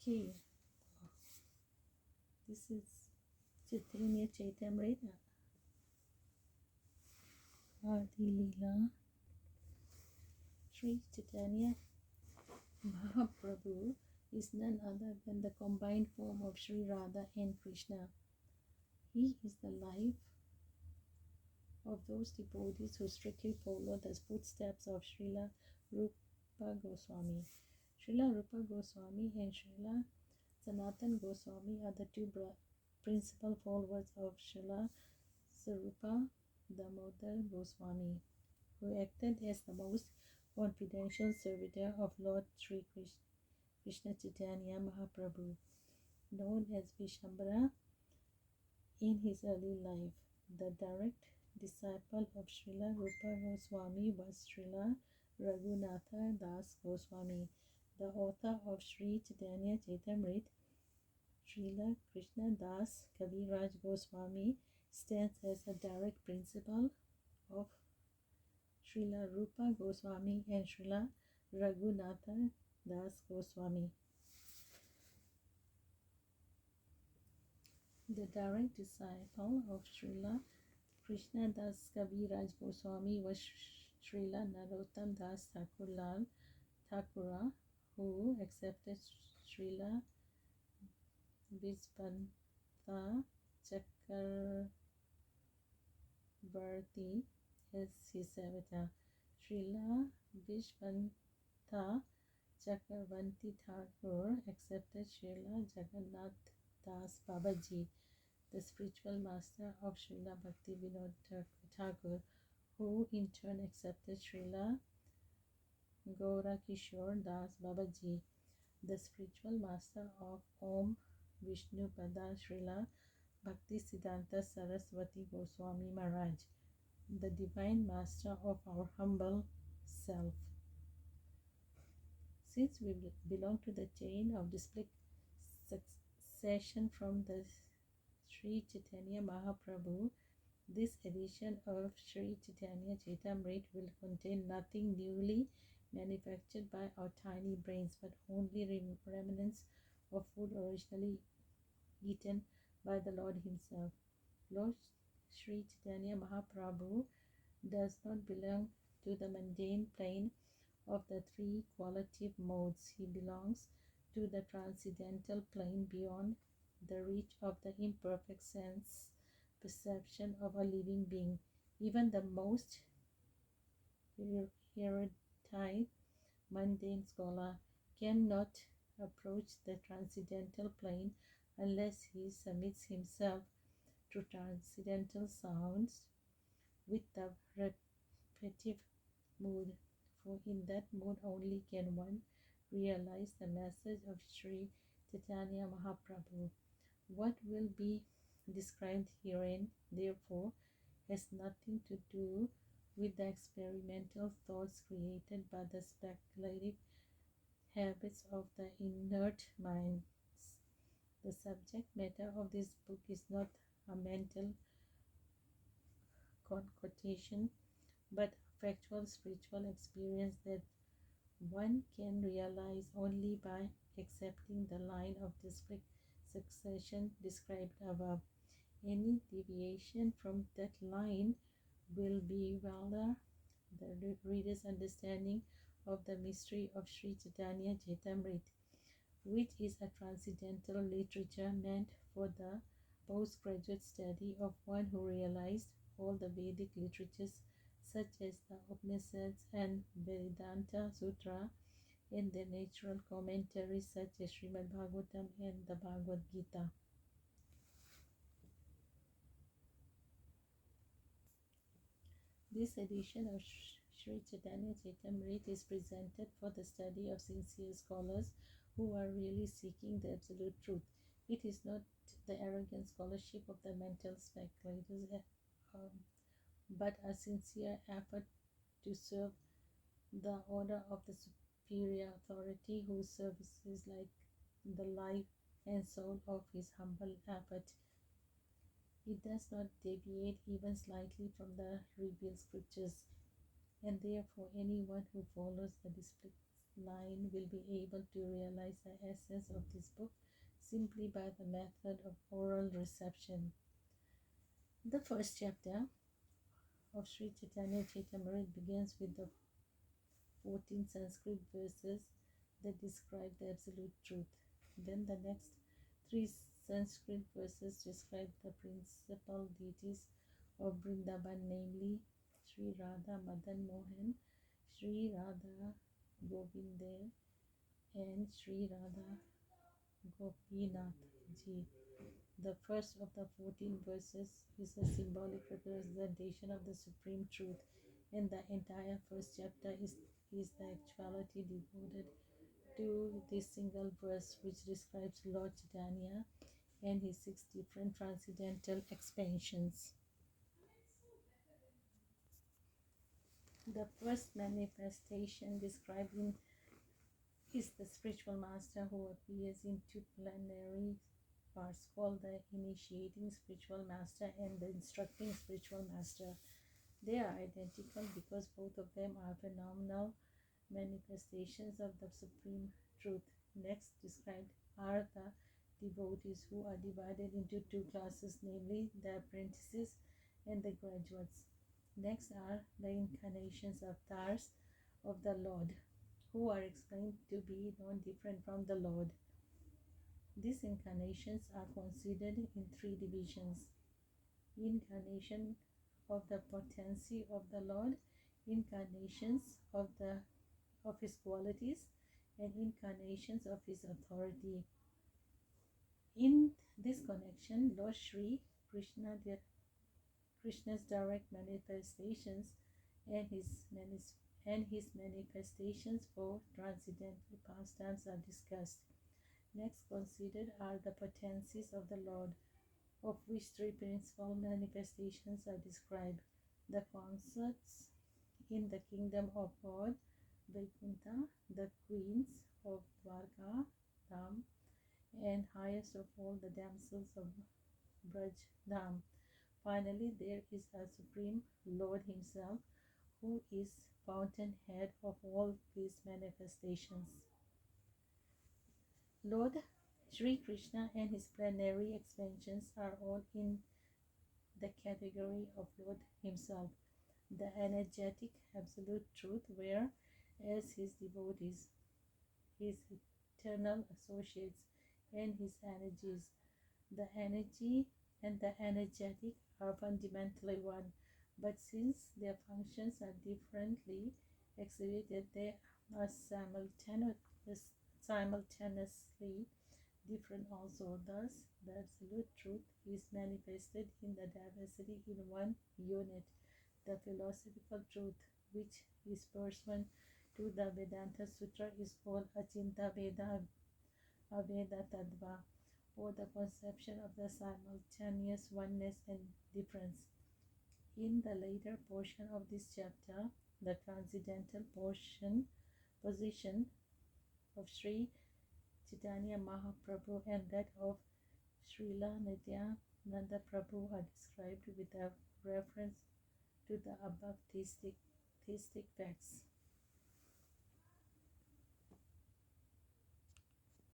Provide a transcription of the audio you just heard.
Okay, this is Chaitanya Chaitamrita. Adi Lila. Sri Chaitanya Mahaprabhu is none other than the combined form of Sri Radha and Krishna. He is the life of those devotees who strictly follow the footsteps of Srila Rupa Goswami. Srila Rupa Goswami and Srila Sanatan Goswami are the two principal followers of Srila Sarupa Damodar Goswami, who acted as the most confidential servitor of Lord Sri Krishna Chaitanya Mahaprabhu, known as Vishambara in his early life. The direct disciple of Srila Rupa Goswami was Srila Raghunatha Das Goswami, the author of Sri Chaitanya Chaitamrita. Srila Krishna Das Kaviraj Goswami stands as a direct principal of Srila Rupa Goswami and Srila Raghunatha Das Goswami. The direct disciple of Srila Krishna Das Kaviraj Goswami was Srila Narottam Das Thakurlal Thakura, who accepted Srila Vishpanta Chakravarti as his avatar. Srila Vishpanta Chakravarti Thakur accepted Srila Jagannath Das Babaji, the spiritual master of Srila Bhaktivinoda Thakur, who in turn accepted Srila Gaurakishore Das Babaji, the spiritual master of Om Vishnu Pada Srila Bhaktisiddhanta Saraswati Goswami Maharaj, the divine master of our humble self. Since we belong to the chain of distinct succession from the Sri Chaitanya Mahaprabhu, this edition of Sri Chaitanya Chaitamrita will contain nothing newly manufactured by our tiny brains, but only remnants of food originally eaten by the Lord himself. Lord Sri Chaitanya Mahaprabhu does not belong to the mundane plane of the three qualitative modes. He belongs to the transcendental plane beyond the reach of the imperfect sense perception of a living being. Even the most erudite mundane scholar cannot approach the transcendental plane unless he submits himself to transcendental sounds with the repetitive mood, for in that mood only can one realize the message of Sri Chaitanya Mahaprabhu. What will be described herein, therefore, has nothing to do with the experimental thoughts created by the speculative habits of the inert minds. The subject matter of this book is not a mental concoction, but factual spiritual experience that one can realize only by accepting the line of distinct succession described above. Any deviation from that line will bewilder the reader's understanding of the mystery of Sri Chaitanya Chaitamrita, which is a transcendental literature meant for the postgraduate study of one who realized all the Vedic literatures such as the Upanishads and Vedanta Sutra and their natural commentaries such as Srimad Bhagavatam and the Bhagavad Gita. This edition of Sri Chaitanya Chaitamrita is presented for the study of sincere scholars who are really seeking the absolute truth. It is not the arrogant scholarship of the mental speculators, but a sincere effort to serve the order of the superior authority whose service is like the life and soul of his humble effort. It does not deviate even slightly from the revealed scriptures, and therefore anyone who follows the line will be able to realize the essence of this book simply by the method of oral reception. The first chapter of Sri Chaitanya Charitamrita begins with the 14 Sanskrit verses that describe the absolute truth. Then the next 3 Sanskrit verses describe the principal deities of Vrindavan, namely Sri Radha Madan Mohan, Sri Radha Govinde, and Sri Radha Gopinath Ji. The first of the 14 verses is a symbolic representation of the supreme truth, and the entire first chapter is the actuality devoted to this single verse, which describes Lord Chaitanya and his 6 different transcendental expansions. The first manifestation described in is the spiritual master who appears in 2 plenary parts called the initiating spiritual master and the instructing spiritual master. They are identical because both of them are phenomenal manifestations of the supreme truth. Next described are the devotees who are divided into 2 classes, namely the apprentices and the graduates. Next are the incarnations of avatars of the Lord, who are explained to be non different from the Lord. These incarnations are considered in 3 divisions: incarnation of the potency of the Lord, incarnations of his qualities, and incarnations of his authority. In this connection, Lord Sri Krishna's direct manifestations and his manifestations for transcendental pastimes are discussed. Next considered are the potencies of the Lord, of which 3 principal manifestations are described: the consorts in the kingdom of God, Vaikuntha, the queens of Dwarka, Dham, and highest of all the damsels of Braj Dham. Finally, there is a Supreme Lord himself, who is fountainhead of all these manifestations. Lord Sri Krishna and his plenary expansions are all in the category of Lord himself, the energetic absolute truth, whereas his devotees, his eternal associates, and his energies, the energy and the energetic, are fundamentally one, but since their functions are differently exhibited, they are simultaneously different also. Thus, the absolute truth is manifested in the diversity in one unit. The philosophical truth, which is pursuant to the Vedanta Sutra, is called Achinta Veda Aveda Tattva, or the conception of the simultaneous oneness and difference. In the later portion of this chapter, the transcendental position of Sri Chaitanya Mahaprabhu and that of Srila Nityananda Prabhu are described with a reference to the above theistic facts.